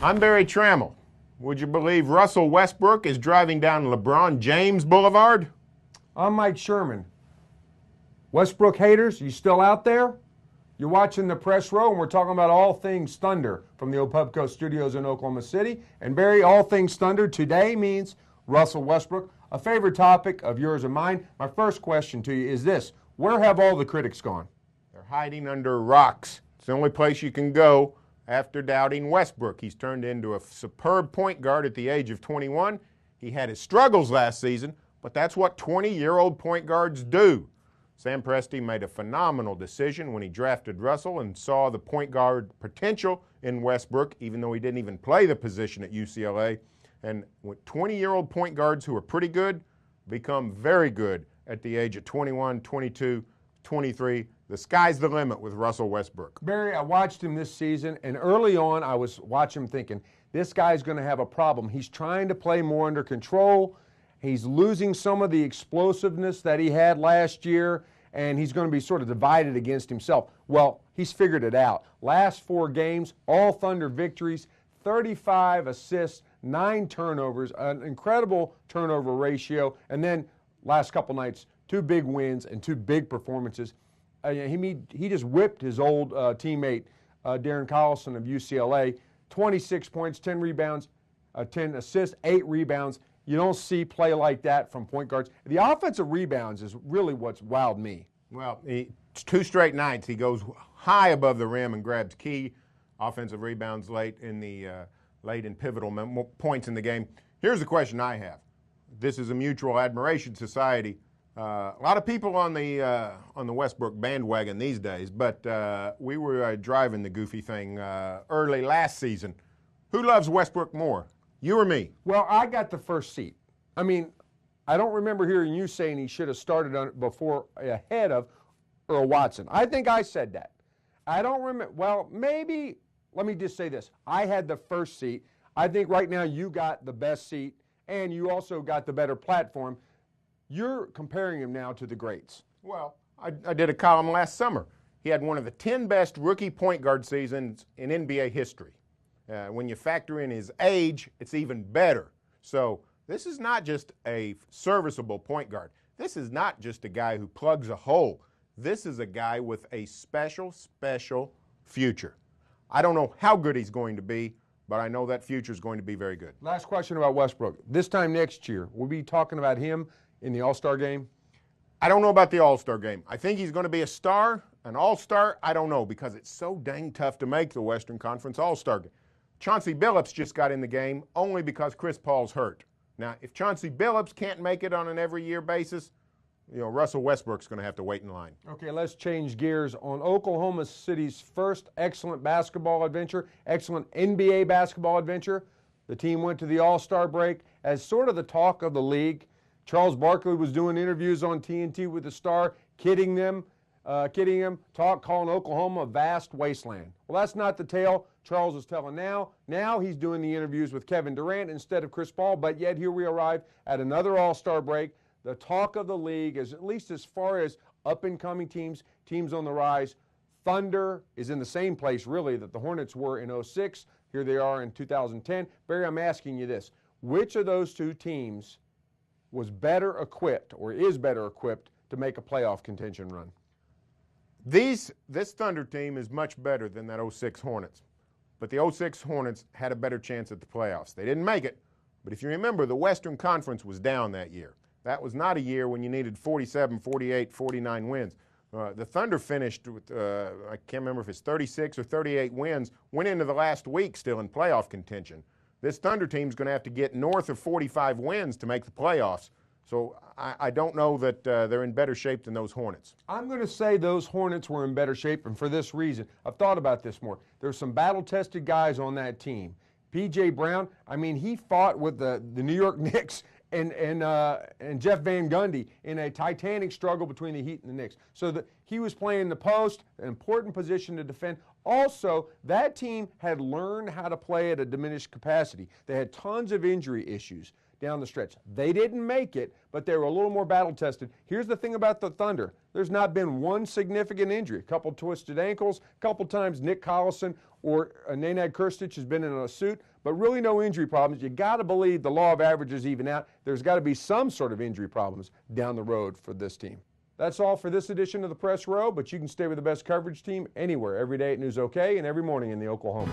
I'm Barry Trammell. Would you believe Russell Westbrook is driving down LeBron James Boulevard? I'm Mike Sherman. Westbrook haters, you still out there? You're watching the press row, and we're talking about all things Thunder from the old Pubco Studios in Oklahoma City. And Barry, all things Thunder today means Russell Westbrook, a favorite topic of yours and mine. My first question to you is this: where have all the critics gone? They're hiding under rocks. It's the only place you can go after doubting Westbrook. He's turned into a superb point guard at the age of 21. He had his struggles last season, but that's what 20-year-old point guards do. Sam Presti made a phenomenal decision when he drafted Russell and saw the point guard potential in Westbrook, even though he didn't even play the position at UCLA. And 20-year-old point guards who are pretty good become very good at the age of 21, 22, 23. The sky's the limit with Russell Westbrook. Barry, I watched him this season, and early on I was watching him thinking, this guy's going to have a problem. He's trying to play more under control. He's losing some of the explosiveness that he had last year, and he's going to be sort of divided against himself. Well, he's figured it out. Last 4 games, all Thunder victories, 35 assists, 9 turnovers, an incredible turnover ratio, and then last couple nights, 2 big wins and 2 big performances. He just whipped his old teammate, Darren Collison of UCLA, 26 points, 10 rebounds, 10 assists, 8 rebounds. You don't see play like that from point guards. The offensive rebounds is really what's wowed me. Well, 2 straight nights he goes high above the rim and grabs key offensive rebounds late in pivotal points in the game. Here's the question I have. This is a mutual admiration society. A lot of people on the Westbrook bandwagon these days, but we were driving the goofy thing early last season. Who loves Westbrook more, you or me? Well, I got the first seat. I mean, I don't remember hearing you saying he should have started ahead of Earl Watson. I think I said that. I don't remember. Well, maybe, let me just say this. I had the first seat. I think right now you got the best seat, and you also got the better platform. You're comparing him now to the greats. Well, I did a column last summer. He had one of the 10 best rookie point guard seasons in NBA history. When you factor in his age, it's even better. So this is not just a serviceable point guard. This is not just a guy who plugs a hole. This is a guy with a special, special future. I don't know how good he's going to be, but I know that future is going to be very good. Last question about Westbrook. This time next year, we'll be talking about him in the All-Star game? I don't know about the All-Star game. I think he's going to be a star. An All-Star, I don't know, because it's so dang tough to make the Western Conference All-Star game. Chauncey Billups just got in the game only because Chris Paul's hurt. Now, if Chauncey Billups can't make it on an every-year basis, Russell Westbrook's going to have to wait in line. Okay, let's change gears. On Oklahoma City's first excellent basketball adventure, excellent NBA basketball adventure, the team went to the All-Star break as sort of the talk of the league. Charles Barkley was doing interviews on TNT with the Star, kidding him, calling Oklahoma a vast wasteland. Well, that's not the tale Charles is telling now. Now he's doing the interviews with Kevin Durant instead of Chris Paul, but yet here we arrive at another All-Star break. The talk of the league is, at least as far as up-and-coming teams on the rise. Thunder is in the same place, really, that the Hornets were in 2006. Here they are in 2010. Barry, I'm asking you this. Which of those 2 teams was better equipped or is better equipped to make a playoff contention run? This Thunder team is much better than that 2006 Hornets. But the 2006 Hornets had a better chance at the playoffs. They didn't make it. But if you remember, the Western Conference was down that year. That was not a year when you needed 47, 48, 49 wins. The Thunder finished with, I can't remember if it's 36 or 38 wins, went into the last week still in playoff contention. This Thunder team's going to have to get north of 45 wins to make the playoffs. So I don't know that they're in better shape than those Hornets. I'm going to say those Hornets were in better shape, and for this reason. I've thought about this more. There's some battle-tested guys on that team. P.J. Brown, I mean, he fought with the New York Knicks and Jeff Van Gundy in a titanic struggle between the Heat and the Knicks. So he was playing the post, an important position to defend. Also, that team had learned how to play at a diminished capacity. They had tons of injury issues. down the stretch. They didn't make it, but they were a little more battle-tested. Here's the thing about the Thunder. There's not been one significant injury. A couple twisted ankles, a couple times Nick Collison or Nenad Krstić has been in a suit, but really no injury problems. You got to believe the law of averages even out. There's got to be some sort of injury problems down the road for this team. That's all for this edition of the Press Row, but you can stay with the best coverage team anywhere, every day at News OK and every morning in the Oklahoma.